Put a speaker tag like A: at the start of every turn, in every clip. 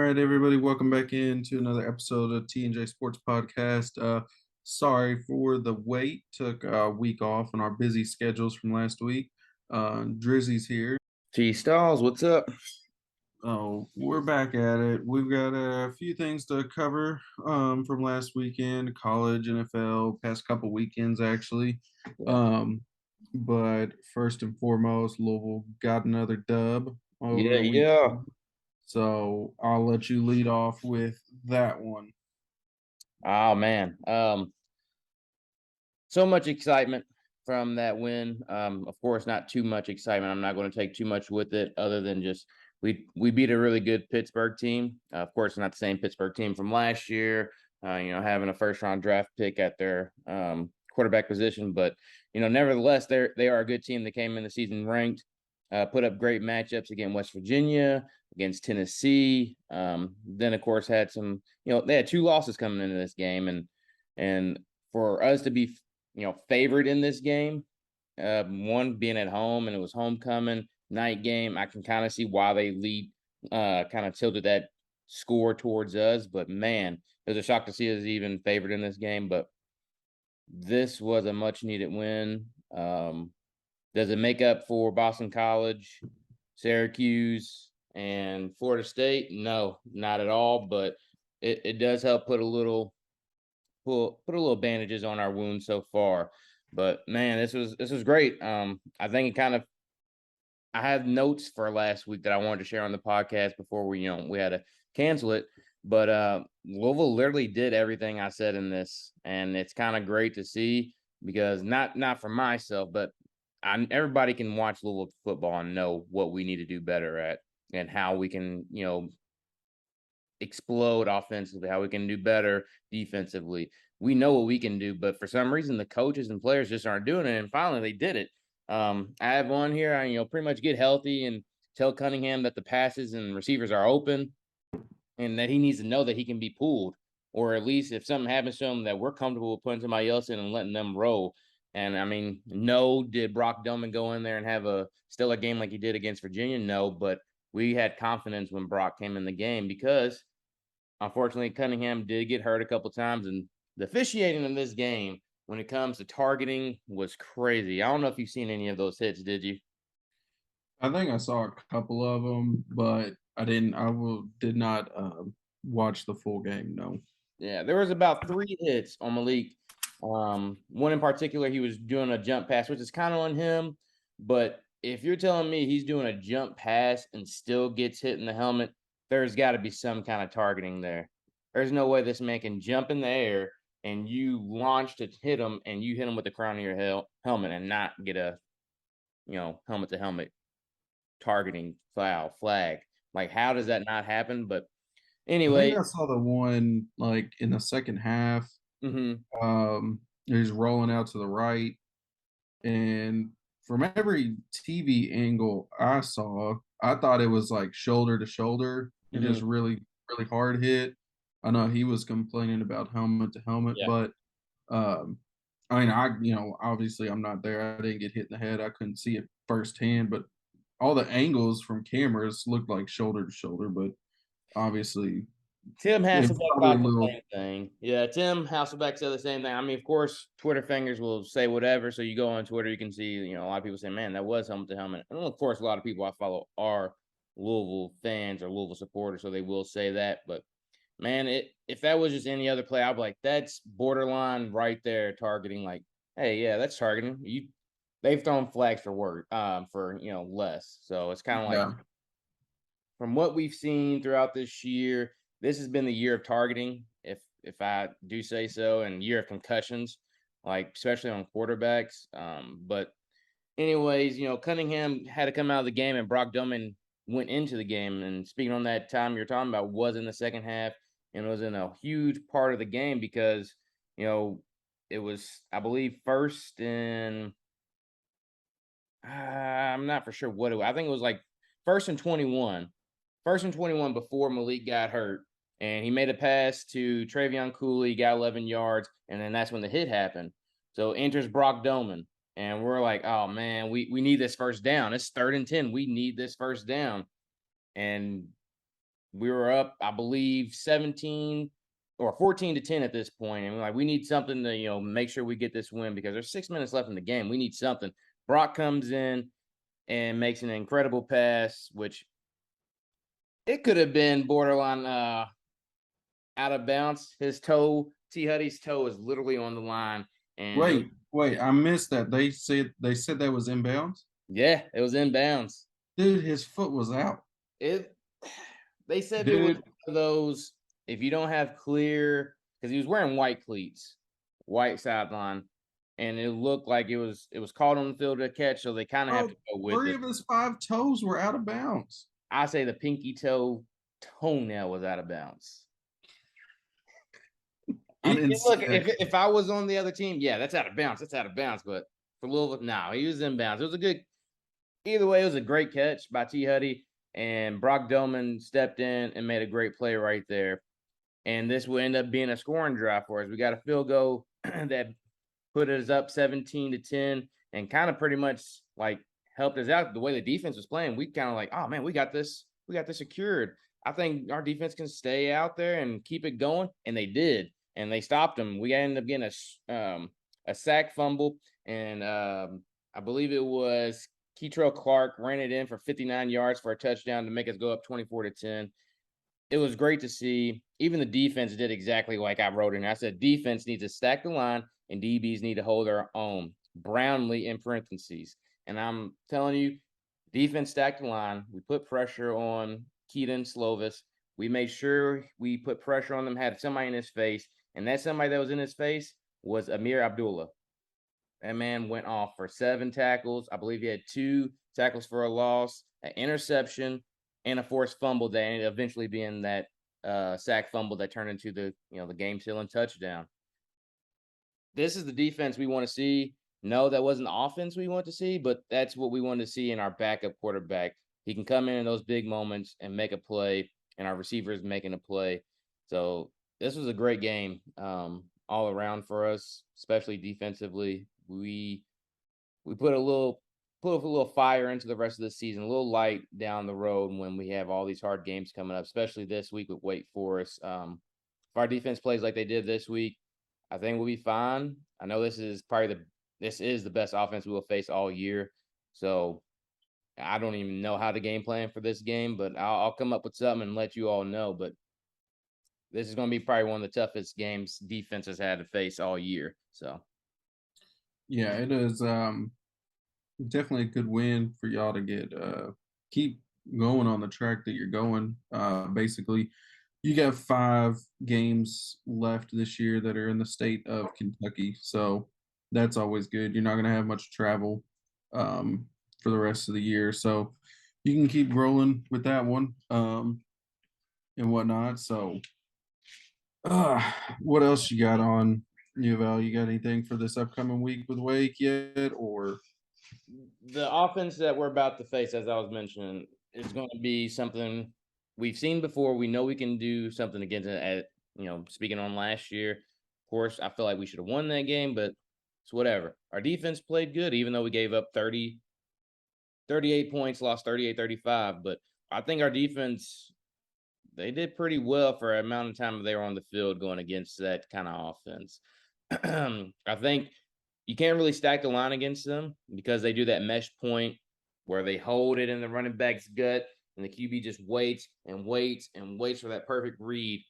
A: right, everybody, welcome back into another episode of T&J Sports Podcast. Sorry for the wait. Took a week off on our busy schedules from last week. Drizzy's here.
B: Tstalls, what's up?
A: Oh, we're back at it. We've got a few things to cover from last weekend, college, NFL, past couple weekends actually. But first and foremost, Louisville got another dub over the weekend.
B: Yeah.
A: So I'll let you lead off with that one.
B: Oh man. So much excitement from that win. Of course, not too much excitement. I'm not going to take too much with it other than just we beat a really good Pittsburgh team. Of course, not the same Pittsburgh team from last year. Having a first round draft pick at their quarterback position, but nevertheless, they are a good team that came in the season ranked. Put up great matchups against West Virginia, against Tennessee. Then of course had some, they had two losses coming into this game, and for us to be, favored in this game, one being at home and it was homecoming night game, I can kind of see why they kind of tilted that score towards us. But man, it was a shock to see us even favored in this game. But this was a much needed win. Does it make up for Boston College, Syracuse, and Florida State? No, not at all. But it does help put a little bandages on our wounds so far. But man, this was great. I think I have notes for last week that I wanted to share on the podcast before we had to cancel it. But Louisville literally did everything I said in this, and it's kind of great to see because not for myself, but everybody can watch Louisville football and know what we need to do better at and how we can, explode offensively, how we can do better defensively. We know what we can do, but for some reason the coaches and players just aren't doing it. And finally they did it. I have one here. Pretty much get healthy and tell Cunningham that the passes and receivers are open and that he needs to know that he can be pulled, or at least if something happens to him that we're comfortable with putting somebody else in and letting them roll. And I mean, no, did Brock Duman go in there and have a stellar game like he did against Virginia? No, but we had confidence when Brock came in the game because unfortunately Cunningham did get hurt a couple times, and the officiating in this game when it comes to targeting was crazy. I don't know if you've seen any of those hits, did you?
A: I think I saw a couple of them, but I didn't. Did not watch the full game. No.
B: Yeah, there was about 3 hits on Malik. One in particular, he was doing a jump pass, which is kind of on him. But if you're telling me he's doing a jump pass and still gets hit in the helmet, there's got to be some kind of targeting there. There's no way this man can jump in the air and you launch to hit him and you hit him with the crown of your helmet and not get a, helmet to helmet targeting flag. Like, how does that not happen? But
A: I
B: anyway.
A: think I saw the one like in the second half.
B: Mm-hmm.
A: He's rolling out to the right, and from every TV angle I saw, I thought it was like shoulder to shoulder and just really, really hard hit. I know he was complaining about helmet to helmet, but I mean, obviously I'm not there. I didn't get hit in the head. I couldn't see it firsthand, but all the angles from cameras looked like shoulder to shoulder, but obviously
B: Tim Hasselbeck
A: probably a
B: thought the
A: little.
B: same thing. Yeah, Tim Hasselbeck said the same thing. I mean, of course, Twitter fingers will say whatever. So you go on Twitter, you can see, a lot of people say, man, that was helmet to helmet. And of course, a lot of people I follow are Louisville fans or Louisville supporters, so they will say that. But man, if that was just any other play, I'd be like, that's borderline right there targeting. Like, hey, yeah, that's targeting. They've thrown flags for less. So it's kind of like from what we've seen throughout this year, this has been the year of targeting, if I do say so, and year of concussions, like especially on quarterbacks. But anyways, Cunningham had to come out of the game, and Brock Duman went into the game. And speaking on that time you're talking about was in the second half, and it was in a huge part of the game because it was, I believe, first in I'm not for sure what it was. I think it was like first and 21. First and 21 before Malik got hurt. And he made a pass to Travion Cooley, got 11 yards, and then that's when the hit happened. So enters Brock Doman. And we're like, oh, man, we need this first down. It's 3rd and 10. We need this first down. And we were up, I believe, 17 or 14-10 at this point, and we're like, we need something to make sure we get this win because there's 6 minutes left in the game. We need something. Brock comes in and makes an incredible pass, which it could have been borderline out of bounds. His toe, T. Huddy's toe, is literally on the line, and
A: Wait, I missed that. They said that was inbounds.
B: yeah, it was inbounds.
A: Dude, his foot was out.
B: It They said it was
A: Dude,
B: one of those, if you don't have clear, because he was wearing white cleats, white sideline, and it looked like it was called on the field to catch, so they kind of have
A: bro,
B: to go with
A: 3
B: it.
A: of his 5 toes were out of bounds.
B: I say the pinky toe toenail was out of bounds.
A: I didn't see
B: Look,
A: that.
B: if I was on the other team, yeah, that's out of bounds. That's out of bounds. But for Louisville, no, he was in bounds. It was a good. Either way, it was a great catch by T. Huddy, and Brock Doman stepped in and made a great play right there. And this will end up being a scoring drive for us. We got a field goal that put us up 17-10, and kind of pretty much like helped us out. The way the defense was playing, we kind of like, oh man, we got this secured. I think our defense can stay out there and keep it going, and they did, and they stopped them. We ended up getting a sack fumble, and I believe it was Keitrell Clark ran it in for 59 yards for a touchdown to make us go up 24-10. It was great to see. Even the defense did exactly like I wrote in. I said defense needs to stack the line and DBs need to hold their own. Brownlee in parentheses. And I'm telling you, defense stacked the line. We put pressure on Keaton Slovis. We made sure we put pressure on them, had somebody in his face. And that somebody that was in his face was Amir Abdullah. That man went off for 7 tackles. I believe he had 2 tackles for a loss, an interception, and a forced fumble that ended eventually being that sack fumble that turned into the game-sealing touchdown. This is the defense we want to see. No, that wasn't the offense we want to see, but that's what we want to see in our backup quarterback. He can come in those big moments and make a play, and our receivers making a play. So this was a great game all around for us, especially defensively. We put a little fire into the rest of the season, a little light down the road when we have all these hard games coming up, especially this week with Wake Forest. If our defense plays like they did this week, I think we'll be fine. I know this is the best offense we will face all year. So I don't even know how to game plan for this game, but I'll come up with something and let you all know. But this is going to be probably one of the toughest games defense has had to face all year. So
A: Yeah, it is definitely a good win for y'all to get keep going on the track that you're going. Basically, you got 5 games left this year that are in the state of Kentucky, so that's always good. You're not going to have much travel for the rest of the year, so you can keep rolling with that one and whatnot. So, what else you got on UofL? You got anything for this upcoming week with Wake yet, or?
B: the offense that we're about to face, as I was mentioning, is going to be something we've seen before. We know we can do something against it. Speaking on last year, of course, I feel like we should have won that game, but it's whatever. Our defense played good, even though we gave up 38 points, lost 38-35. But I think our defense, they did pretty well for the amount of time they were on the field going against that kind of offense. I think you can't really stack the line against them because they do that mesh point where they hold it in the running back's gut and the QB just waits and waits and waits for that perfect read.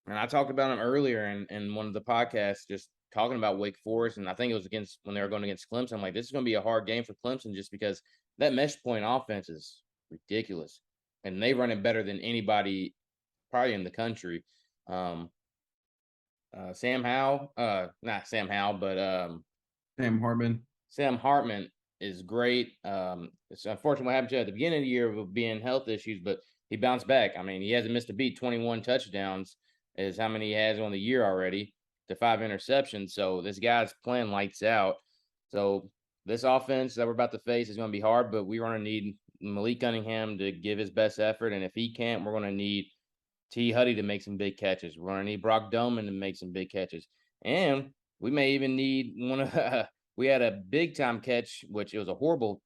B: And I talked about them earlier in one of the podcasts, just talking about Wake Forest. And I think it was when they were going against Clemson. I'm like, this is going to be a hard game for Clemson just because that mesh point offense is ridiculous. And they run it better than anybody probably in the country. Sam Howell, not Sam Howell, but
A: Sam Hartman.
B: Sam Hartman is great. It's unfortunate what happened to him at the beginning of the year with being health issues, but he bounced back. I mean, he hasn't missed a beat. 21 touchdowns is how many he has on the year already to 5 interceptions. So this guy's playing lights out. So this offense that we're about to face is going to be hard, but we're going to need Malik Cunningham to give his best effort. And if he can't, we're going to need T. Huddy to make some big catches. We're going to need Brock Doman to make some big catches. And we may even need one of we had a big time catch, which it was a horrible,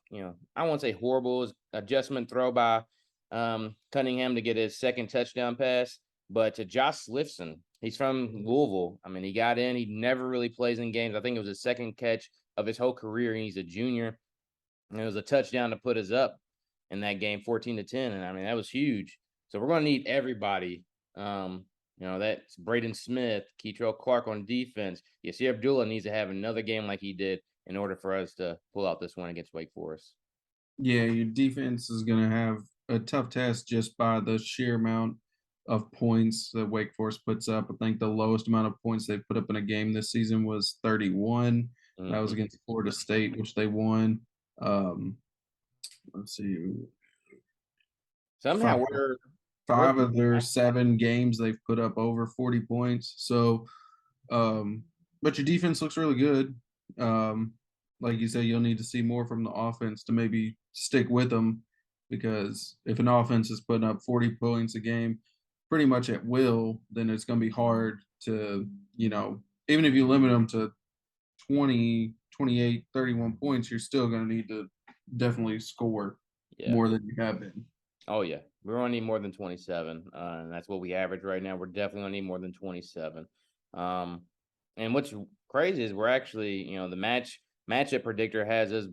B: I won't say horrible, it was adjustment throw by Cunningham to get his second touchdown pass. But to Josh Slifson, he's from Louisville. I mean, he got in. He never really plays in games. I think it was his second catch of his whole career. And he's a junior. And it was a touchdown to put us up in that game, 14-10. And I mean, that was huge. So we're going to need everybody. That's Braden Smith, Keitrell Clark on defense. Yasir Abdullah needs to have another game like he did in order for us to pull out this one against Wake Forest.
A: Yeah, your defense is going to have a tough test just by the sheer amount of points that Wake Forest puts up. I think the lowest amount of points they've put up in a game this season was 31. That was
B: Mhm.
A: against Florida State, which they won. Um, let's see,
B: Somehow
A: five,
B: we're
A: five of their 7 games they've put up over 40 points. So, but your defense looks really good. Um, like you said, you'll need to see more from the offense to maybe stick with them, because if an offense is putting up 40 points a game pretty much at will, then it's going to be hard to, even if you limit them to 20, 28, 31 points, you're still going to need to definitely score
B: yeah.
A: more than you have been.
B: Oh yeah, we're gonna need more than 27, and that's what we average right now. We're definitely gonna need more than 27. And what's crazy is we're actually, the matchup predictor has us,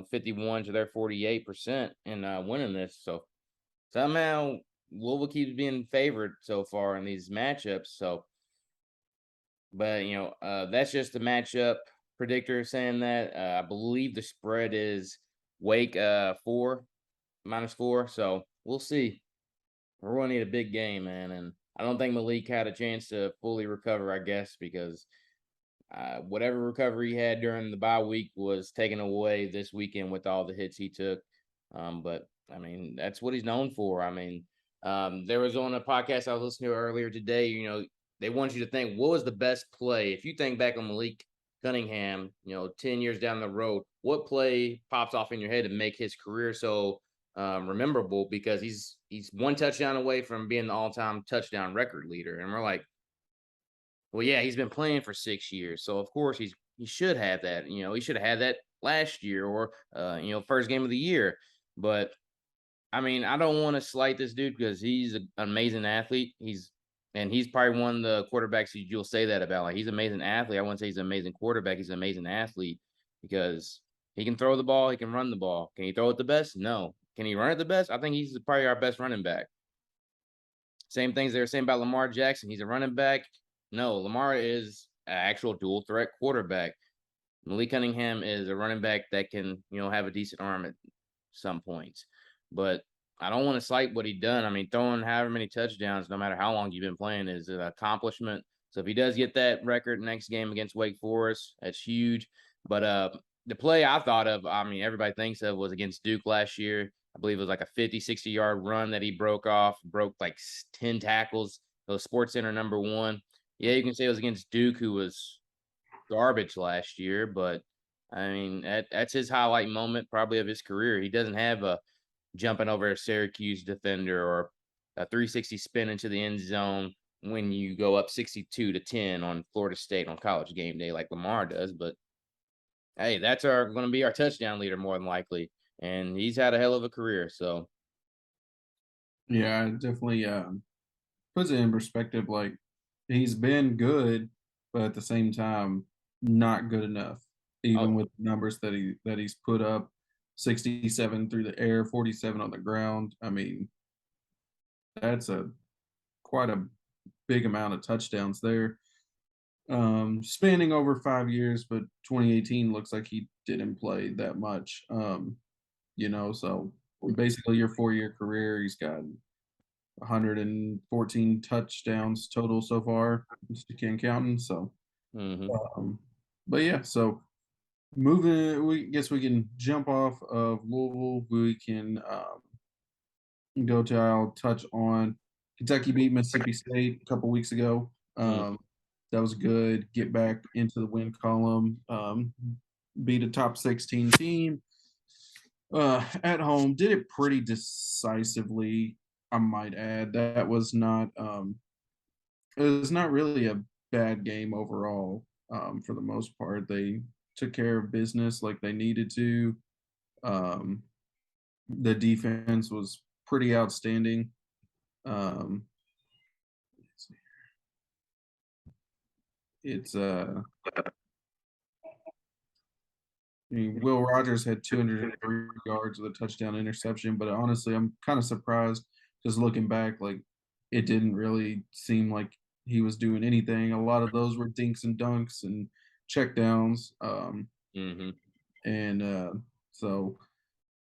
B: 51 to their 48% in winning this. So somehow Louisville keeps being favored so far in these matchups. So, but that's just the matchup predictor saying that. I believe the spread is Wake 4 -4. So we'll see. We're gonna need a big game, man, and I don't think Malik had a chance to fully recover, I guess, because whatever recovery he had during the bye week was taken away this weekend with all the hits he took. But I mean, that's what he's known for. I mean, there was on a podcast I was listening to earlier today. They want you to think, what was the best play? If you think back on Malik Cunningham, 10 years down the road, what play pops off in your head to make his career so rememberable? Because he's one touchdown away from being the all-time touchdown record leader, and we're like, well, yeah, he's been playing for 6 years, so of course he should have that. He should have had that last year or first game of the year. But I mean, I don't want to slight this dude because he's an amazing athlete. He's probably one of the quarterbacks you'll say that about. Like, he's an amazing athlete. I wouldn't say he's an amazing quarterback. He's an amazing athlete because he can throw the ball, he can run the ball. Can he throw it the best? No. Can he run it the best? I think he's probably our best running back. Same things they were saying about Lamar Jackson. He's a running back. No, Lamar is an actual dual threat quarterback. Malik Cunningham is a running back that can, have a decent arm at some points. But I don't want to slight what he done. I mean, throwing however many touchdowns, no matter how long you've been playing, is an accomplishment. So if he does get that record next game against Wake Forest, that's huge. But the play I thought of, I mean, everybody thinks of, was against Duke last year. I believe it was like a 50, 60-yard run that he broke like 10 tackles. It was Sports Center #1. Yeah, you can say it was against Duke, who was garbage last year, but I mean, that's his highlight moment probably of his career. He doesn't have a jumping over a Syracuse defender or a 360 spin into the end zone when you go up 62-10 on Florida State on College game day like Lamar does. But hey, that's going to be our touchdown leader more than likely, and he's had a hell of a career. So
A: Yeah, it definitely puts it in perspective. Like, he's been good, but at the same time, not good enough.
B: oh,
A: Even with the numbers that he's put up, 67 through the air, 47 on the ground. I mean, that's a quite a big amount of touchdowns there. Spanning over 5 years, but 2018 looks like he didn't play that much. So basically your 4-year career, he's got 114 touchdowns total so far, just you can't counting. So,
B: mhm.
A: um, but yeah, so moving, we guess we can jump off of Louisville. We can go to, I'll touch on Kentucky beat Mississippi State a couple weeks ago.
B: Mm.
A: That was good. Get back into the win column. Beat a top 16 team at home. Did it pretty decisively, I might add. That was not it was not really a bad game overall. For the most part, they took care of business like they needed to. Um, the defense was pretty outstanding. Um, it's I mean, Will Rogers had 203 yards with a touchdown interception, but honestly, I'm kind of surprised just looking back. Like, it didn't really seem like he was doing anything. A lot of those were dinks and dunks and checkdowns.
B: Mhm.
A: And so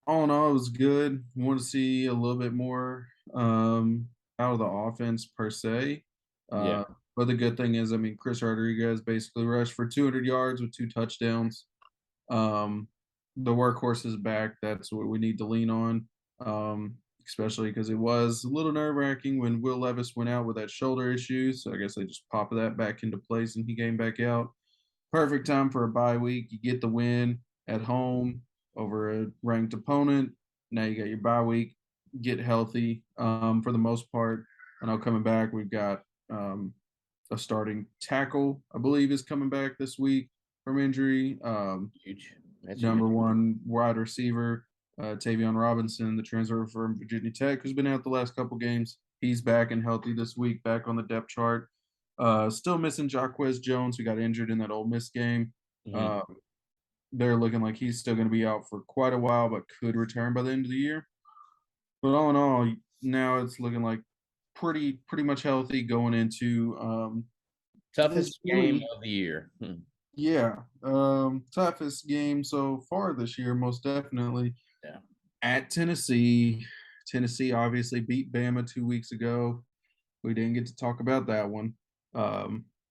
A: all in all, it was good. Want to see a little bit more out of the offense per se.
B: Yeah.
A: Uh, but the good thing is, I mean, Chris Rodriguez basically rushed for 200 yards with 2 touchdowns. Um, the workhorse is back. That's what we need to lean on, especially because it was a little nerve wracking when Will Levis went out with that shoulder issue. So I guess they just popped that back into place and he came back out. Perfect time for a bye week. You get the win at home over a ranked opponent. Now you got your bye week. Get healthy for the most part. I know coming back, we've got a starting tackle, I believe, is coming back this week from injury.
B: Huge. That's huge.
A: Number one wide receiver, Tavion Robinson, the transfer from Virginia Tech, who's been out the last couple games. He's back and healthy this week, back on the depth chart. Still missing Jaquez Jones, who got injured in that Ole Miss game.
B: Mhm.
A: Uh, they're looking like he's still going to be out for quite a while, but could return by the end of the year. But all in all, now it's looking like pretty much healthy going into this
B: Toughest game
A: really
B: of the year.
A: yeah, toughest game so far this year, most definitely.
B: Yeah.
A: At Tennessee. Tennessee obviously beat Bama 2 weeks ago. We didn't get to talk about that one,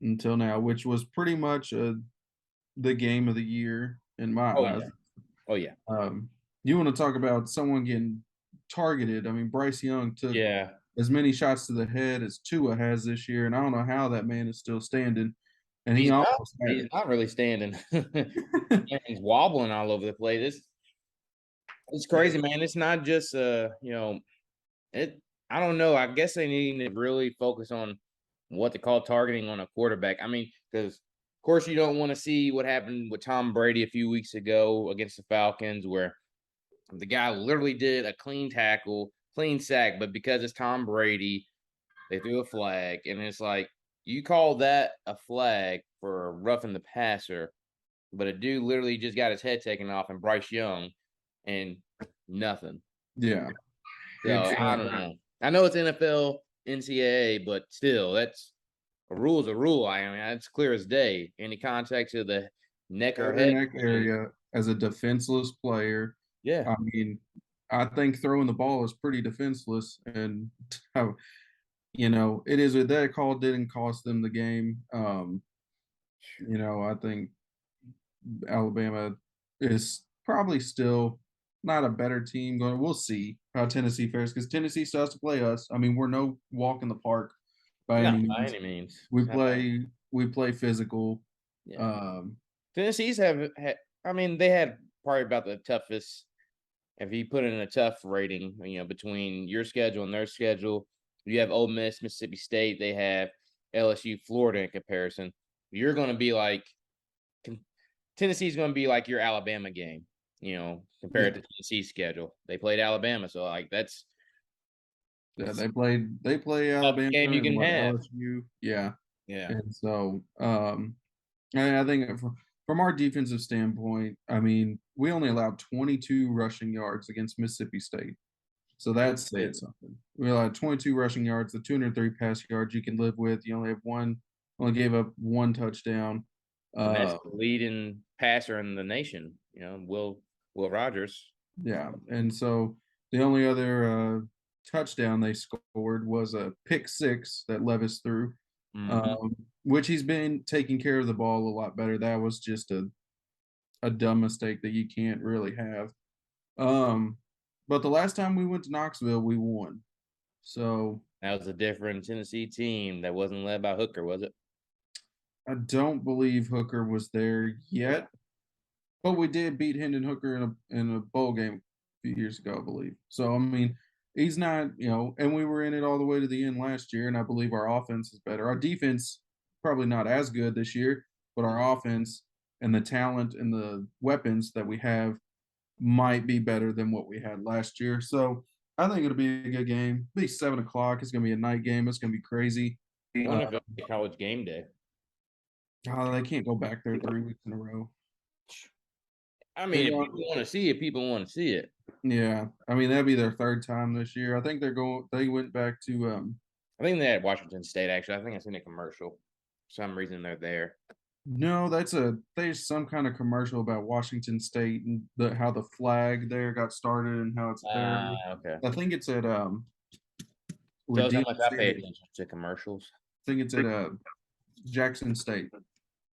A: until now, which was pretty much, the game of the year in my
B: Oh,
A: eyes.
B: yeah. Oh, yeah.
A: You wanna talk about someone getting targeted, I mean, Bryce Young took
B: Yeah.
A: as many shots to the head as Tua has this year, and I don't know how that man is still standing, and he almost had
B: He's
A: it.
B: not really standing. Man, he's wobbling all over the place. It's crazy, man. It's not just it I don't know. I guess they need to really focus on what they call targeting on a quarterback. I mean, because of course you don't want to see what happened with Tom Brady a few weeks ago against the Falcons, where the guy literally did a clean tackle, clean sack, but because it's Tom Brady, they threw a flag, and it's like you call that a flag for roughing the passer, but a dude literally just got his head taken off, and Bryce Young, and nothing.
A: Yeah,
B: So
A: it's,
B: I don't know. I know it's NFL, NCAA, but still, that's a rule is a rule. I mean, it's clear as day. Any contact to the neck or
A: head or
B: head.
A: neck area as a defenseless player.
B: Yeah,
A: I mean, I think throwing the ball is pretty defenseless, and it is that call didn't cost them the game. I think Alabama is probably still not a better team going. We'll see how Tennessee fares because Tennessee still has to play us. I mean, we're no walk in the park by
B: not
A: any
B: by
A: means.
B: any means.
A: We
B: Not by any,
A: play physical.
B: yeah.
A: Um,
B: Tennessee's have had. I mean, they had probably about the toughest. If you put in a tough rating, between your schedule and their schedule, you have Ole Miss, Mississippi State. They have LSU, Florida in comparison. You're going to be like Tennessee's going to be like your Alabama game,
A: yeah,
B: compared to Tennessee's schedule. They played Alabama, so like that's
A: yeah.
B: it's
A: They play
B: the toughest
A: Alabama
B: game you
A: and
B: can
A: what
B: have.
A: LSU. Yeah,
B: Yeah,
A: and so I think from our defensive standpoint, I mean, we only allowed 22 rushing yards against Mississippi State. So that's saying
B: crazy.
A: something. We allowed 22 rushing yards, the 203 pass yards you can live with. You only gave up one touchdown.
B: And that's
A: Uh,
B: the leading passer in the nation. Will Rogers.
A: yeah, and so the only other touchdown they scored was a pick six that Levis threw,
B: Hmm.
A: um, which he's been taking care of the ball a lot better. That was just a dumb mistake that you can't really have. Um, but the last time we went to Knoxville, we won. So
B: That was a different Tennessee team that wasn't led by Hooker, was it?
A: I don't believe Hooker was there
B: Yeah.
A: yet, but we did beat Hendon Hooker in a bowl game a few years ago, I believe. So I mean, he's not, and we were in it all the way to the end last year, and I believe our offense is better. Our defense probably not as good this year, but our offense and the talent and the weapons that we have might be better than what we had last year. So I think it'll be a good game. It'll be 7 o'clock. It's gonna be a night game. It's gonna be crazy.
B: I wonder if it'll be college game day.
A: Oh, they can't go back there 3 weeks in a row.
B: I
A: They're
B: mean, if
A: going,
B: people want to see it, people want to see it.
A: yeah. I mean, that'd be their third time this year. I think they're going. They went back to.
B: I think they're at Washington State. Actually, I think I seen a commercial. For some reason, they're there.
A: No, there's some kind of commercial about Washington State and how the flag there got started and how it's there.
B: Okay.
A: I think it's at where
B: Tells how
A: Deion
B: much I pay
A: Sanders.
B: attention to commercials.
A: I think it's at Jackson State.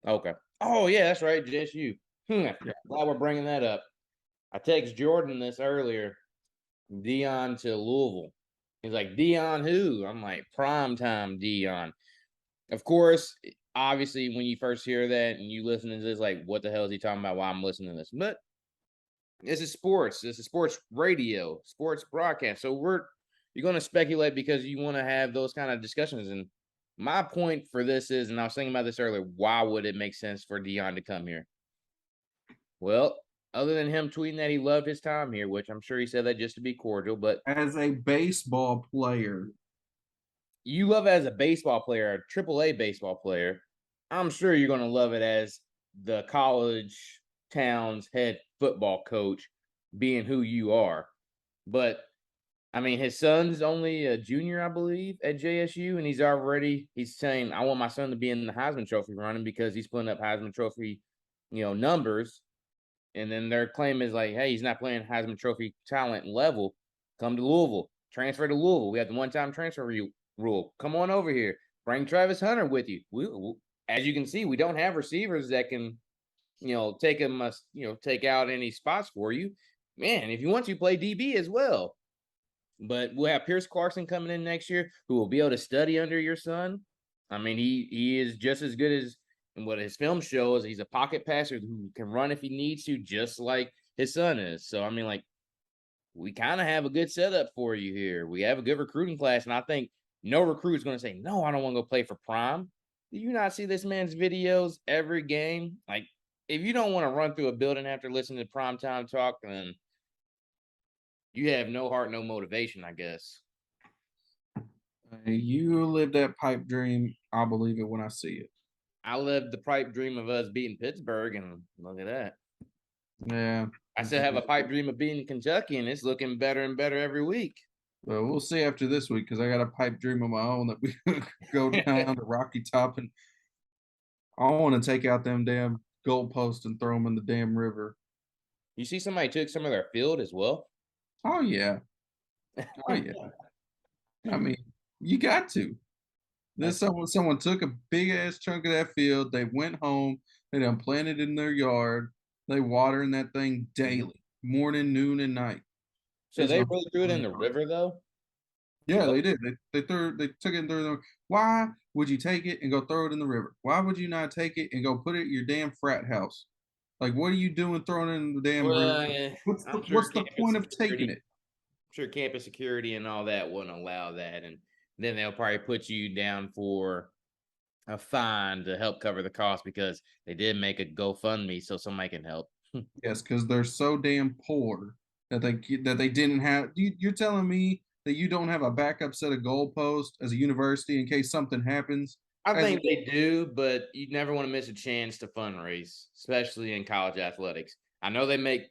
B: Okay. Oh yeah, that's right. JSU.
A: Yeah.
B: Glad we're bringing that up. I text Jordan this earlier. Dion to Louisville. He's like, Dion who? I'm like, primetime Dion. Of course, obviously, when you first hear that and you listen to this, like, what the hell is he talking about? Why I'm listening to this? But this is sports. This is sports radio, sports broadcast. So you're going to speculate because you want to have those kind of discussions. And my point for this is, and I was thinking about this earlier, why would it make sense for Dion to come here? Well, other than him tweeting that he loved his time here, which I'm sure he said that just to be cordial, but
A: As a baseball player,
B: you love it as a baseball player, a AAA baseball player. I'm sure you're going to love it as the college town's head football coach, being who you are. But I mean, his son's only a junior, I believe, at JSU, and he's saying, I want my son to be in the Heisman Trophy running because he's putting up Heisman Trophy, numbers. And then their claim is like, hey, he's not playing Heisman Trophy talent level. Come to Louisville, transfer to Louisville. We have the one-time transfer rule. Come on over here. Bring Travis Hunter with you. As you can see, we don't have receivers that can, take him, take out any spots for you. Man, if you want to play DB as well. But we'll have Pierce Clarkson coming in next year who will be able to study under your son. I mean, he is just as good as what his film shows. He's a pocket passer who can run if he needs to, just like his son is. So, I mean, like, we kind of have a good setup for you here. We have a good recruiting class, and I think no recruit is going to say, no, I don't want to go play for Prime. Do you not see this man's videos every game? Like, if you don't want to run through a building after listening to Primetime Talk, then you have no heart, no motivation, I guess.
A: you live that pipe dream. I'll believe it when I see it.
B: I lived the pipe dream of us beating Pittsburgh, and look at that.
A: Yeah.
B: I still have a pipe dream of beating Kentucky, and it's looking better and better every week.
A: Well, we'll see after this week because I got a pipe dream of my own that we go down to Rocky Top, and I want to take out them damn goalposts and throw them in the damn river.
B: You see somebody took some of their field as well?
A: Oh yeah. Oh yeah. I mean, you got to. This someone took a big ass chunk of that field. They went home. They done planted in their yard. They watering that thing daily, morning, noon, and night.
B: So they really threw it in the river, though?
A: Yeah, they did. They took it and threw it in the. Why would you take it and go throw it in the river? Why would you not take it and go put it in your damn frat house? Like, what are you doing throwing it in the damn river?
B: Yeah,
A: What's the point of taking it?
B: I'm sure campus security and all that wouldn't allow that, and then they'll probably put you down for a fine to help cover the cost because they did make a GoFundMe so somebody can help.
A: Yes, because they're so damn poor that they didn't have. You're telling me that you don't have a backup set of goalposts as a university in case something happens?
B: I think they do, but you never want to miss a chance to fundraise, especially in college athletics. I know they make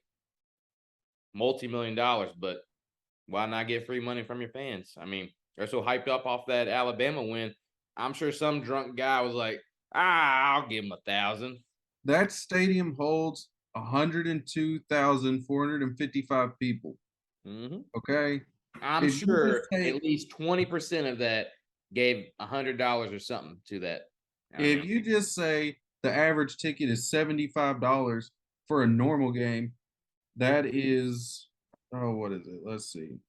B: multi-million dollars, but why not get free money from your fans? I mean, they're so hyped up off that Alabama win. I'm sure some drunk guy was like, I'll give him 1,000.
A: That stadium holds 102,455 people.
B: Mm-hmm.
A: Okay.
B: I'm sure at least 20% of that gave $100 or something to that.
A: If you just say the average ticket is $75 for a normal game, that is, what is it? Let's see.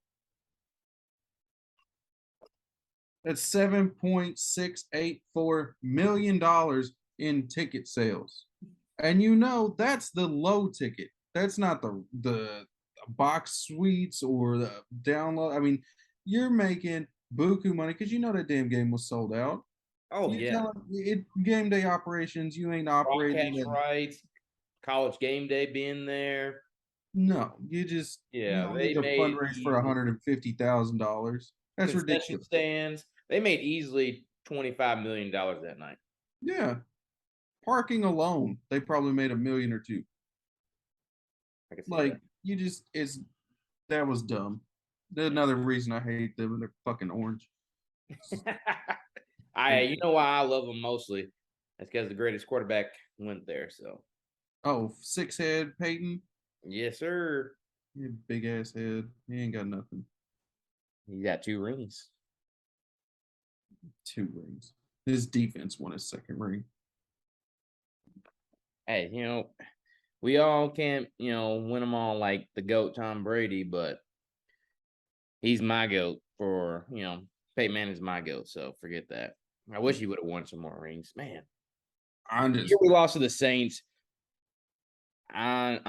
A: That's $7.684 million in ticket sales. And that's the low ticket. That's not the box suites or the download. I mean, you're making buku money because that damn game was sold out.
B: Oh, yeah.
A: Game day operations, you ain't operating.
B: Broadcast rights, college game day being there.
A: No, you
B: Yeah,
A: don't need
B: they
A: to
B: made
A: fundraise for
B: easily
A: $150,000. That's
B: concession
A: ridiculous.
B: stands. They made easily $25 million that night.
A: Yeah, parking alone, they probably made a million or two.
B: I can see
A: Like you just it's that was dumb. Another reason I hate them and they're fucking orange.
B: that. You
A: Stupid.
B: know why I love them mostly? That's because the greatest quarterback went there. So
A: Oh, six head Peyton.
B: yes, sir.
A: Yeah, big ass head. He ain't got nothing.
B: He got 2 rings.
A: Two rings. His defense won his second ring.
B: Hey, we all can't, win them all like the GOAT Tom Brady, but he's my GOAT for, Peyton Manning's my GOAT. So forget that. I wish he would have won some more rings. Man,
A: I'm
B: the year
A: just
B: we lost to the Saints, I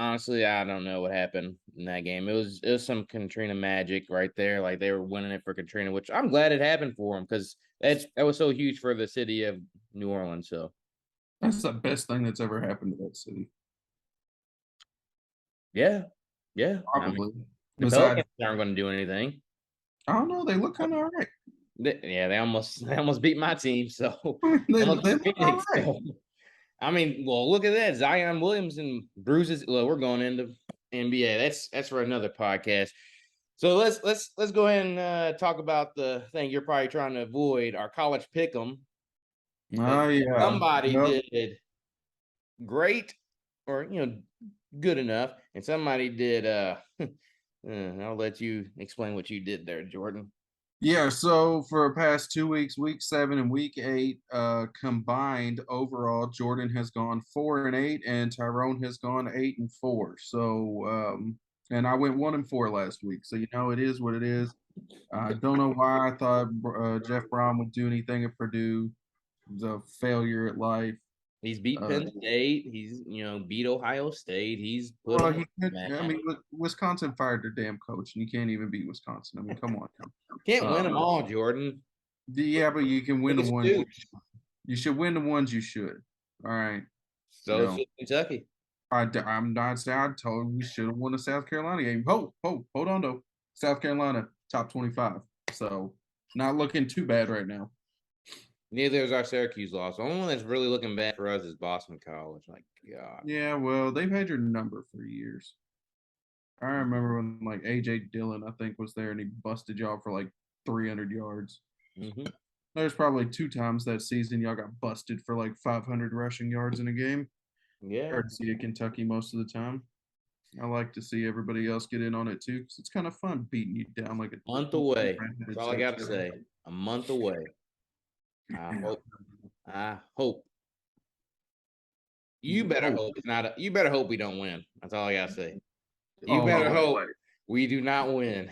B: don't know what happened in that game. It was some Katrina magic right there. Like they were winning it for Katrina, which I'm glad it happened for him because that was so huge for the city of New Orleans. So
A: that's the best thing that's ever happened to that city.
B: yeah, yeah. I mean,
A: Probably.
B: the
A: Besides,
B: Pelicans aren't going to do anything.
A: I don't know, they look kind of all right.
B: Yeah, they almost beat my team. So almost
A: They
B: beat
A: look all
B: Phoenix.
A: right.
B: So I mean, well, look at that. Zion Williamson bruises. Well, we're going into NBA. That's for another podcast. So let's go ahead and talk about the thing you're probably trying to avoid, our college pick'em. That
A: Oh yeah.
B: somebody
A: Yep.
B: did great or good enough, and somebody did I'll let you explain what you did there, Jordan.
A: Yeah, so for the past 2 weeks, week 7 and week 8, combined overall, Jordan has gone 4-8 and Tyrone has gone 8-4. So and I went 1-4 last week. So it is what it is. I don't know why I thought Jeff Brown would do anything at Purdue. It was a failure at life.
B: He's beat
A: Uh,
B: Penn State. He's beat Ohio State. He's put
A: well,
B: them on
A: he
B: the
A: could. I
B: map.
A: mean, Wisconsin fired their damn coach, and you can't even beat Wisconsin. I mean, come on.
B: Can't win them
A: Um,
B: all, Jordan.
A: yeah, but you can win the
B: Biggest
A: ones.
B: douche.
A: You should win the ones you should. All right. You
B: So
A: know,
B: should Kentucky.
A: I'm not saying I told him we should have won the South Carolina game. Hold on though. South Carolina top 25. So not looking too bad right now.
B: Neither is our Syracuse loss. The only one that's really looking bad for us is Boston College. Like, God.
A: Yeah, well, they've had your number for years. I remember when like AJ Dillon, I think, was there and he busted y'all for like 300 yards.
B: Mm-hmm.
A: There's probably 2 times that season y'all got busted for like 500 rushing yards in a game.
B: Yeah.
A: Courtesy of Kentucky most of the time. I like to see everybody else get in on it too because it's kind of fun beating you down like a
B: Month away. That's
A: redheaded
B: all I got to
A: stepchild.
B: say. A month away. I
A: Yeah.
B: hope. I hope. You
A: You
B: better
A: hope.
B: hope it's not. You better hope we don't win. That's all I got to say. You
A: Oh,
B: better
A: yeah.
B: hope we do not win.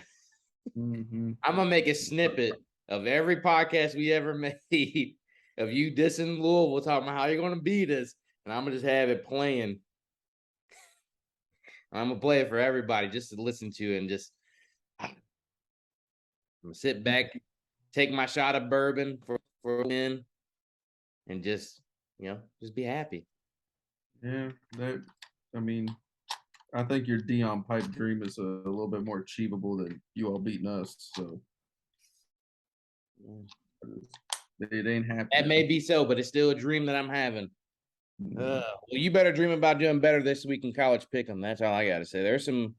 A: Mm-hmm.
B: I'm gonna make a snippet of every podcast we ever made of you dissing Louisville, talking about how you're gonna beat us, and I'm gonna just have it playing. I'm gonna play it for everybody just to listen to and just. I'm gonna sit back, take my shot of bourbon for a win, and just just be happy.
A: Yeah, I mean, I think your Dion pipe dream is a little bit more achievable than you all beating us. So it ain't
B: That
A: happening.
B: may be so, but it's still a dream that I'm having. Well, you better dream about doing better this week in college pick'em. That's all I got to say. There's some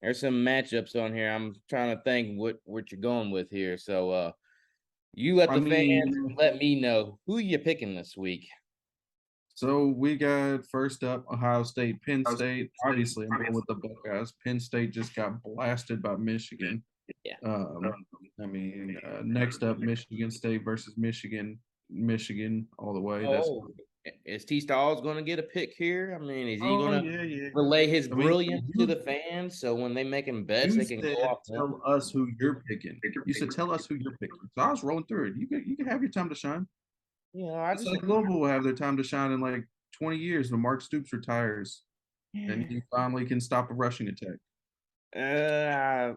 B: matchups on here. I'm trying to think what you're going with here. So you let
A: I
B: the fans
A: mean,
B: let me know who you picking this week.
A: so we got first up Ohio State, Penn State. Obviously, I'm going with the Buckeyes. Penn State just got blasted by Michigan.
B: Yeah.
A: Next up, Michigan State versus Michigan. Michigan all the way.
B: Oh, is Tstalls going to get a pick here? I mean, is he going to
A: Yeah.
B: relay his
A: I mean,
B: brilliance to the fans so when they making bets,
A: you
B: they can go
A: said
B: off them?
A: tell us who you're picking. You said tell us who you're picking. So I was rolling through it. You can have your time to shine.
B: I
A: It's
B: just
A: like Louisville will have their time to shine in like 20 years when Mark Stoops retires and he finally can stop a rushing attack.
B: Yeah,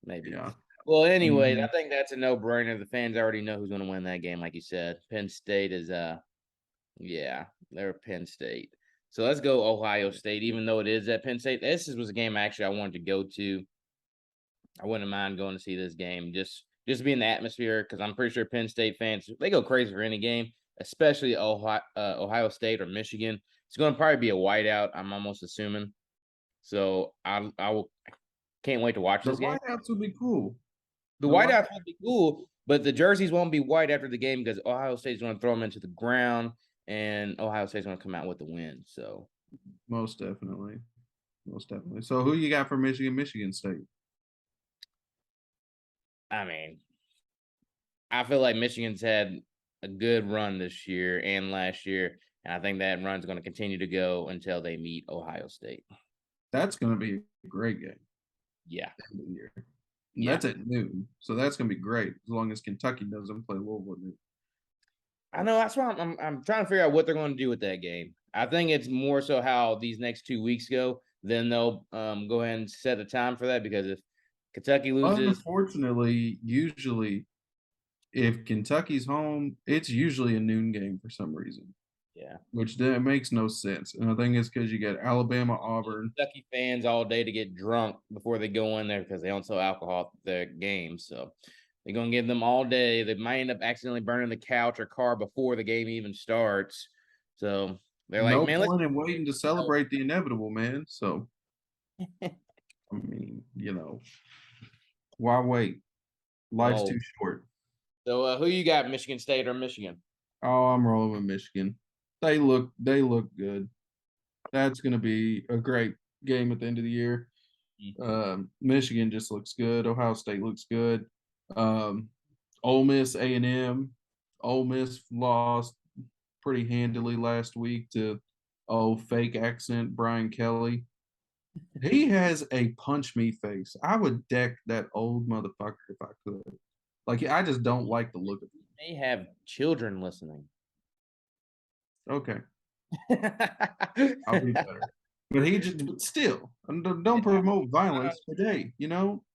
B: maybe.
A: Yeah.
B: Well, anyway, I
A: Mhm.
B: think that's a no-brainer. The fans already know who's going to win that game, like you said. Penn State is yeah, they're Penn State. So let's go Ohio State, even though it is at Penn State. This was a game actually I wanted to go to. I wouldn't mind going to see this game, just be in the atmosphere, because I'm pretty sure Penn State fans, they go crazy for any game, especially Ohio State or Michigan. It's going to probably be a whiteout, I'm almost assuming. So can't wait to watch
A: The
B: this game.
A: whiteouts would be cool.
B: The whiteouts would be cool, but the jerseys won't be white after the game because Ohio State's going to throw them into the ground, and Ohio State's going to come out with the win. So
A: Most definitely. Most definitely. So who you got for Michigan State?
B: I mean, I feel like Michigan's had a good run this year and last year, and I think that run's going to continue to go until they meet Ohio State.
A: That's going to be a great game.
B: Yeah.
A: End of the year.
B: Yeah.
A: That's at noon, so that's going to be great as long as Kentucky doesn't play Louisville at noon.
B: I know, that's why I'm trying to figure out what they're going to do with that game. I think it's more so how these next 2 weeks go. Then they'll go ahead and set a time for that, because if Kentucky loses,
A: Unfortunately, usually if Kentucky's home, it's usually a noon game for some reason,
B: yeah,
A: which then makes no sense. And I think it's because you get Alabama, Auburn.
B: Kentucky fans all day to get drunk before they go in there because they don't sell alcohol at their games. So they're gonna give them all day. They might end up accidentally burning the couch or car before the game even starts. So they're like,
A: No
B: man, let's
A: point in waiting to celebrate the inevitable, man. So, I mean, why wait? Life's
B: no.
A: too short.
B: So who you got, Michigan State or Michigan?
A: Oh, I'm rolling with Michigan. They look good. That's going to be a great game at the end of the year. Michigan just looks good. Ohio State looks good. Um, Ole Miss, A&M. Ole Miss lost pretty handily last week to fake accent Brian Kelly. He has a punch me face. I would deck that old motherfucker if I could. Like, I just don't like the look of him.
B: They have children listening.
A: Okay, I'll be better. But he just still don't promote violence today.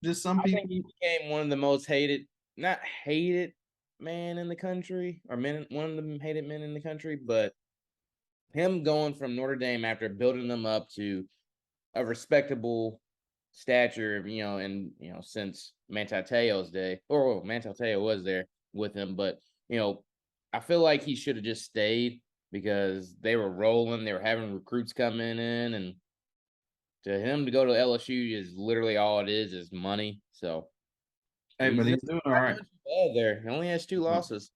A: Just some
B: I think
A: people.
B: he became one of the most hated, not hated man in the country, or one of the hated men in the country, but him going from Notre Dame after building them up to a respectable stature, and since Manti day, or Manti was there with him, but I feel like he should have just stayed, because they were rolling, they were having recruits coming in, and to him to go to LSU is literally all it is money. So
A: Hey, but he's doing all
B: not
A: right.
B: doing too bad there. He only has 2 losses.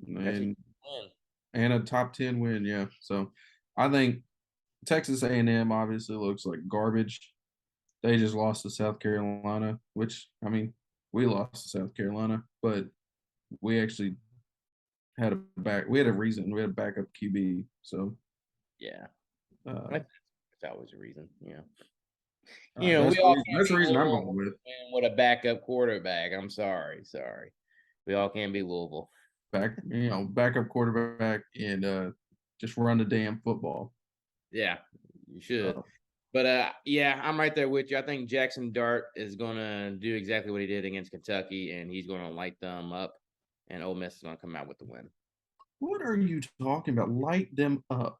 B: That's a
A: And
B: win.
A: and a top 10 win, yeah. So I think Texas A&M obviously looks like garbage. They just lost to South Carolina, which I mean, we lost to South Carolina, but we actually we had a reason. We had a backup QB. So
B: Yeah,
A: uh,
B: that's always a reason. We all can't
A: that's the
B: be
A: reason I'm
B: Louisville
A: going with.
B: with a backup quarterback. I'm sorry. We all can't be Louisville.
A: Backup quarterback and just run the damn football.
B: Yeah, you should.
A: So,
B: But yeah, I'm right there with you. I think Jackson Dart is gonna do exactly what he did against Kentucky, and he's gonna light them up, and Ole Miss is gonna come out with the win.
A: what are you talking about? Light them up.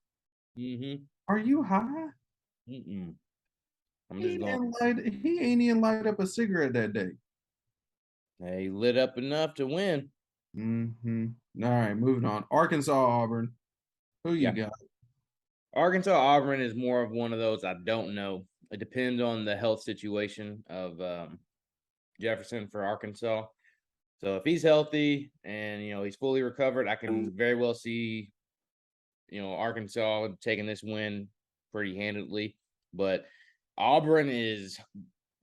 B: Mm-hmm.
A: Are you high?
B: Mm-mm. I'm
A: He
B: just going.
A: didn't light. He ain't even light up a cigarette that day.
B: They lit up enough to win.
A: Mm-hmm. All right, moving on. Arkansas, Auburn. Who you
B: Yeah.
A: got?
B: Arkansas Auburn is more of one of those I don't know. It depends on the health situation of Jefferson for Arkansas. So if he's healthy and he's fully recovered, I can very well see Arkansas taking this win pretty handedly. But Auburn is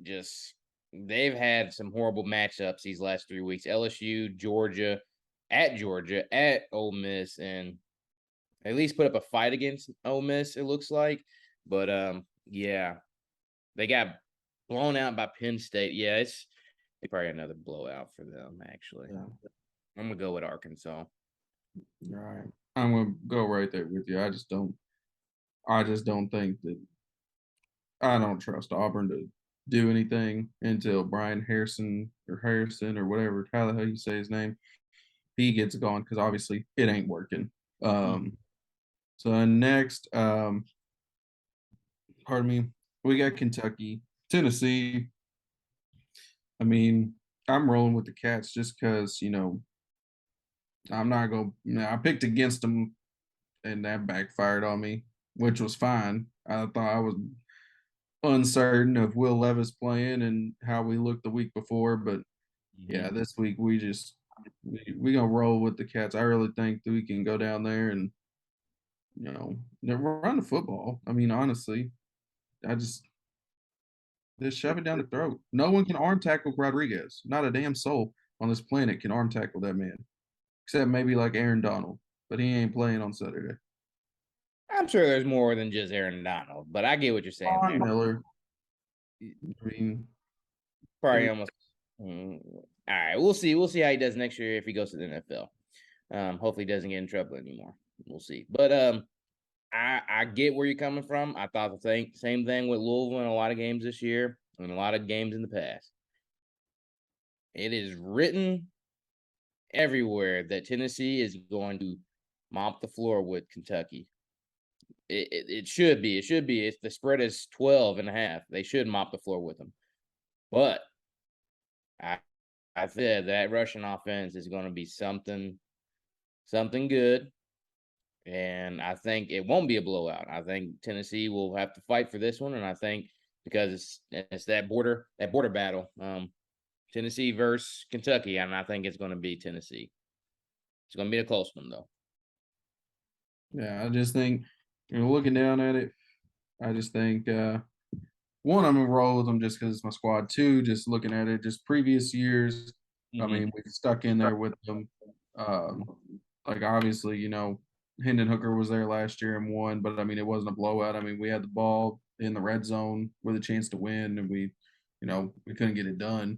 B: just, they've had some horrible matchups these last 3 weeks. LSU, Georgia, at Ole Miss, and at least put up a fight against Ole Miss, it looks like. But yeah, they got blown out by Penn State. Yeah, it's probably another blowout for them, actually.
A: Yeah.
B: I'm gonna go with Arkansas.
A: All right. I'm gonna go right there with you. I just don't. I just don't think that. I don't trust Auburn to do anything until Brian Harrison or whatever, how the hell you say his name, he gets going, because obviously it ain't working.
B: Mm.
A: So next, pardon me, we got Kentucky, Tennessee. I mean, I'm rolling with the Cats just because I'm not going. I picked against them, and that backfired on me, which was fine. I thought I was uncertain of Will Levis playing and how we looked the week before, but yeah,
B: Mhm.
A: this week we gonna roll with the Cats. I really think that we can go down there and run the football. I mean, honestly, I just shove it down the throat. No one can arm tackle Rodriguez. Not a damn soul on this planet can arm tackle that man, except maybe like Aaron Donald, but he ain't playing on Saturday.
B: I'm sure there's more than just Aaron Donald, but I get what you're saying
A: Von
B: there.
A: Miller. I mean,
B: Probably
A: it,
B: almost. All right, we'll see. We'll see how he does next year if he goes to the NFL. Hopefully, he doesn't get in trouble anymore. We'll see. But I get where you're coming from. I thought the same thing with Louisville in a lot of games this year and a lot of games in the past. It is written everywhere that Tennessee is going to mop the floor with Kentucky. It should be. It should be. If the spread is 12 and a half, they should mop the floor with them. But I I said that Russian offense is going to be something good, and I think it won't be a blowout. I think Tennessee will have to fight for this one, and I think because it's that border battle, Tennessee versus Kentucky, and I think it's going to be Tennessee. It's going to be a close one though.
A: yeah, I just think looking down at it, I just think one, I'm gonna roll with them just because it's my squad. Two, just looking at it, just previous years. I
B: Mm-hmm.
A: mean, we stuck in there with them. Um, like obviously, Hendon Hooker was there last year and won, but I mean, it wasn't a blowout. I mean, we had the ball in the red zone with a chance to win, and we couldn't get it done.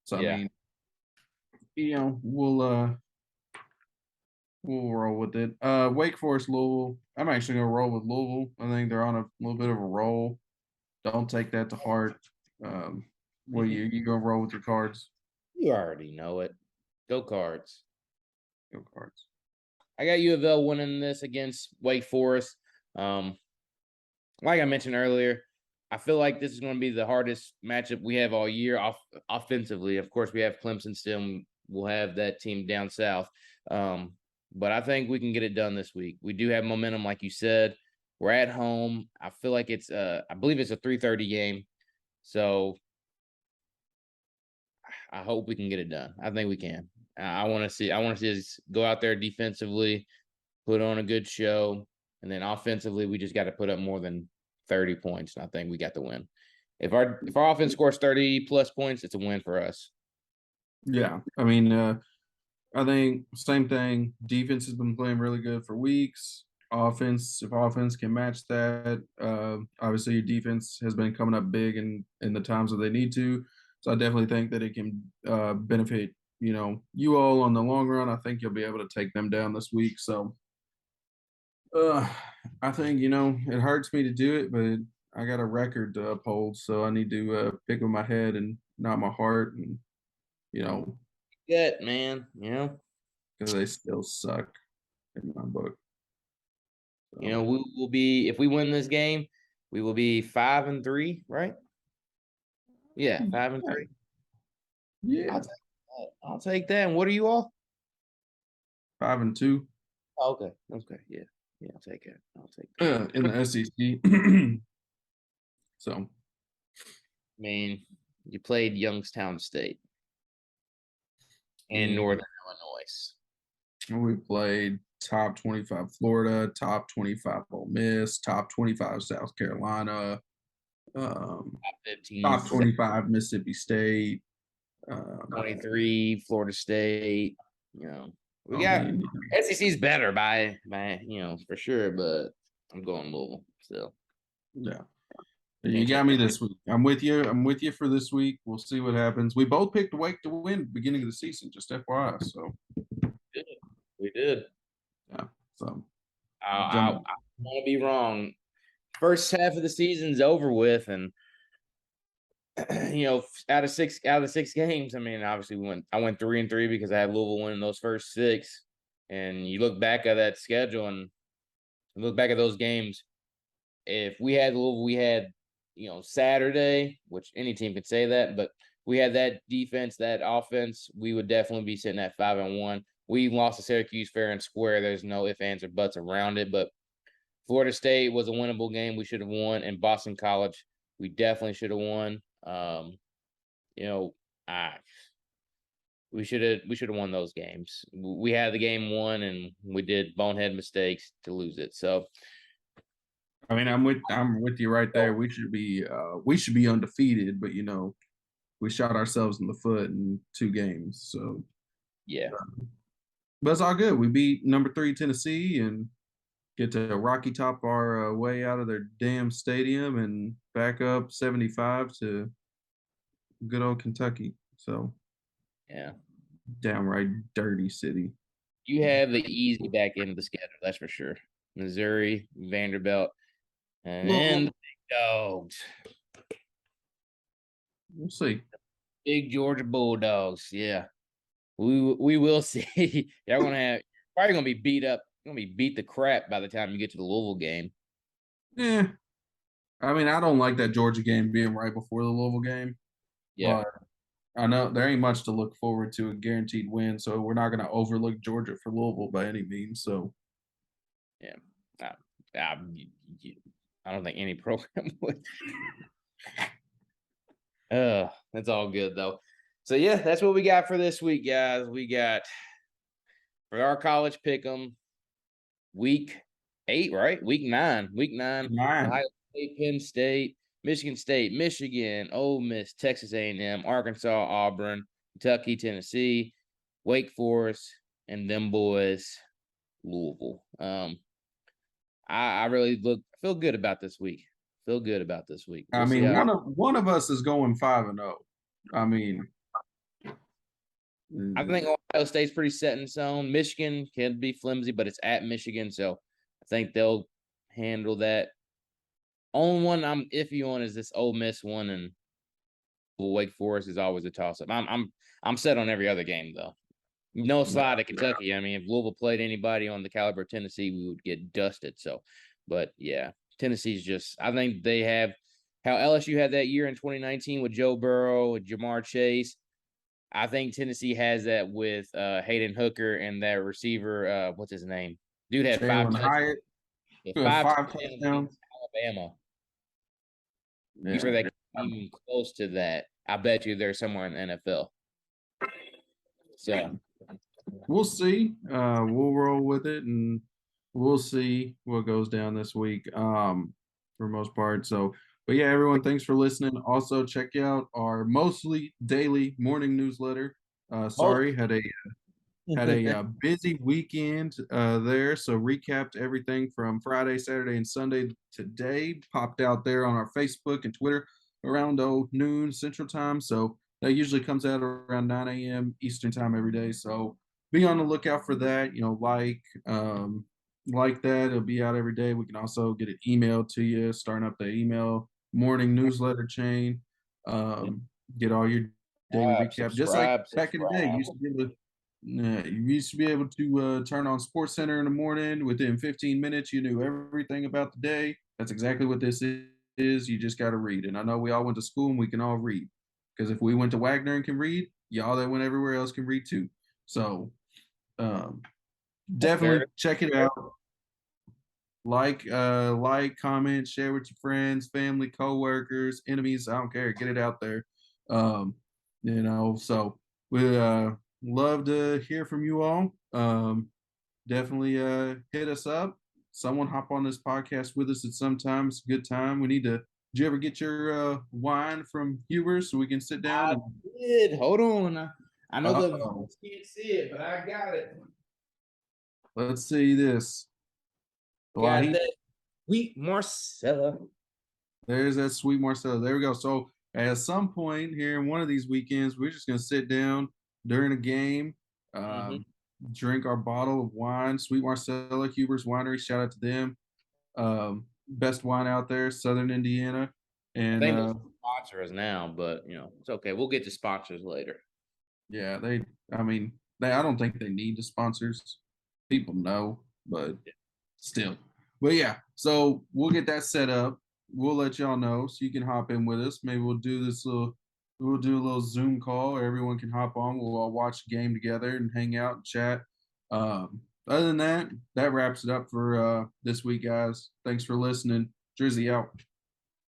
A: So I
B: Yeah.
A: mean, we'll roll with it. Wake Forest, Louisville. I'm actually gonna roll with Louisville. I think they're on a little bit of a roll. Don't take that to heart. What you gonna roll with your cards?
B: You already know it. Go Cards.
A: Go cards.
B: I got U of L winning this against Wake Forest. Um, like I mentioned earlier, I feel like this is going to be the hardest matchup we have all year offensively. Of course, we have Clemson still. We'll have that team down south. But I think we can get it done this week. We do have momentum, like you said. We're at home. I feel like I believe it's a 3:30 game. So I hope we can get it done. I think we can. I want to see us go out there defensively, put on a good show, and then offensively, we just got to put up more than 30 points. And I think we got the win. If our offense scores 30 plus points, it's a win for us.
A: Yeah, I mean, I think same thing. Defense has been playing really good for weeks. If offense can match that, obviously your defense has been coming up big in the times that they need to. So I definitely think that it can benefit you all on the long run. I think you'll be able to take them down this week. So uh, I think it hurts me to do it, but I got a record to uphold, so I need to pick with my head and not my heart, and you know
B: Good, man.
A: because they still suck in my book. So
B: We will be if we win this game, we will be 5-3, right? Yeah, 5-3. I'll
A: yeah,
B: take that. I'll take that. And what are you all?
A: 5-2
B: Oh, okay. Okay. Yeah. Yeah, I'll take it. I'll take that.
A: in the SEC. So
B: I mean, you played Youngstown State and
A: and
B: Northern Illinois.
A: we played top 25 Florida, top 25 Ole Miss, top 25 South Carolina, um,
B: 15,
A: top 25 Mississippi State. Um,
B: 23, Florida State. We
A: I
B: got
A: mean,
B: SEC's better by for sure, but I'm going Louisville still.
A: yeah.
B: Can't
A: You
B: change.
A: got me this week. I'm with you. I'm with you for this week. We'll see what happens. We both picked Wake to win beginning of the season, just FYI. So
B: We did.
A: yeah. So
B: I
A: jump.
B: want to be wrong. First half of the season's over with, and out of the six games, I mean, obviously I went 3-3 because I had Louisville winning those first six. And you look back at that schedule, and look back at those games. If we had Louisville, we had Saturday, which any team could say that, but we had that defense, that offense, we would definitely be sitting at 5-1. We lost to Syracuse fair and square. There's no ifs, ands, or buts around it. But Florida State was a winnable game. We should have won. And Boston College, we definitely should have won. We should have won those games. We had the game won, and we did bonehead mistakes to lose it. So,
A: I mean, I'm with you right there. We should be undefeated, but we shot ourselves in the foot in 2 games. So
B: yeah.
A: But it's all good. We beat number 3 Tennessee and get to Rocky Top our way out of their damn stadium and back up 75 to good old Kentucky. So
B: yeah,
A: downright dirty city.
B: You have the easy back end of the schedule, that's for sure. Missouri, Vanderbilt, and then the big dogs.
A: We'll see.
B: Big Georgia Bulldogs. Yeah. We will see. Y'all probably gonna be beat up. Gonna be beat the crap by the time you get to the Louisville game.
A: Yeah. I mean, I don't like that Georgia game being right before the Louisville game.
B: Yeah.
A: But I know there ain't much to look forward to, a guaranteed win. So we're not gonna overlook Georgia for Louisville by any means. So
B: yeah. I don't think any program would. That's all good though. So yeah, that's what we got for this week, guys. We got for our college pick'em week 8, right? Week 9. Ohio State, Penn State, Michigan State, Michigan, Ole Miss, Texas A&M, Arkansas, Auburn, Kentucky, Tennessee, Wake Forest, and them boys, Louisville. I really feel good about this week. Feel good about this week.
A: I mean, one of us is going 5-0. I mean,
B: I think Ohio State's pretty set in stone. Michigan can be flimsy, but it's at Michigan, so I think they'll handle that. Only one I'm iffy on is this Ole Miss one, and Wake Forest is always a toss-up. I'm set on every other game though. No slide at Kentucky. I mean, if Louisville played anybody on the caliber of Tennessee, we would get dusted. So, but yeah, Tennessee's just. I think they have how LSU had that year in 2019 with Joe Burrow, with Jamar Chase. I think Tennessee has that with Hayden Hooker and that receiver. What's his name? Dude had
A: Jalen Hyatt. 5 touchdowns.
B: Alabama.
A: Yeah.
B: You sure they even close to that? I bet you they're somewhere in the NFL. So
A: we'll see. We'll roll with it, and we'll see what goes down this week. For most part. So, but yeah, everyone, thanks for listening. Also, check out our mostly daily morning newsletter. Sorry, had a busy weekend there. So recapped everything from Friday, Saturday, and Sunday today. Popped out there on our Facebook and Twitter around noon Central Time. So that usually comes out around 9 a.m. Eastern Time every day. So be on the lookout for that. Like that. It'll be out every day. We can also get it emailed to you, starting up the email morning newsletter chain. Get all your daily recap. Just like back in the day, you used to be able to turn on Sports Center in the morning. Within 15 minutes, you knew everything about the day. That's exactly what this is. You just got to read. And I know we all went to school and we can all read. Because if we went to Wagner and can read, y'all that went everywhere else can read too. So definitely check it out. Like, comment, share with your friends, family, coworkers, enemies. I don't care. Get it out there. So we love to hear from you all. Definitely hit us up. Someone hop on this podcast with us at some time. It's a good time. We need to. Did you ever get your wine from Hubers so we can sit down?
B: I did. Hold on. I know the can't see it, but I got it.
A: Let's see this.
B: Got that sweet Marcella.
A: There's that sweet Marcella. There we go. So at some point here in one of these weekends, we're just gonna sit down during a game, drink our bottle of wine, sweet Marcella, Huber's Winery. Shout out to them. Best wine out there, Southern Indiana. And
B: I think they'll sponsor us now, but it's okay. We'll get to sponsors later.
A: Yeah, I don't think they need the sponsors. People know, but still. But yeah, so we'll get that set up. We'll let y'all know so you can hop in with us. Maybe we'll do a little Zoom call where everyone can hop on. We'll all watch the game together and hang out and chat. Other than that, that wraps it up for this week, guys. Thanks for listening. Drizzy out.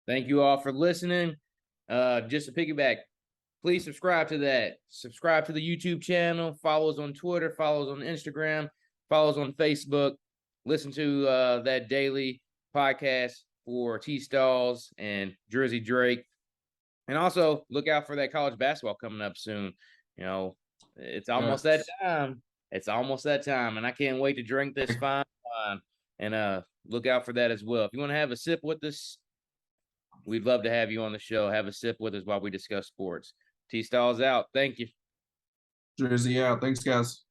B: Thank you all for listening. Just to piggyback, please subscribe to that. Subscribe to the YouTube channel. Follow us on Twitter. Follow us on Instagram. Follow us on Facebook. Listen to that daily podcast for Tstalls and Drizzy Drake. And also look out for that college basketball coming up soon. You know, it's almost that time. It's almost that time. And I can't wait to drink this fine wine. And look out for that as well. If you want to have a sip with us, we'd love to have you on the show. Have a sip with us while we discuss sports. Tstalls out. Thank you.
A: Drizzy out. Thanks, guys.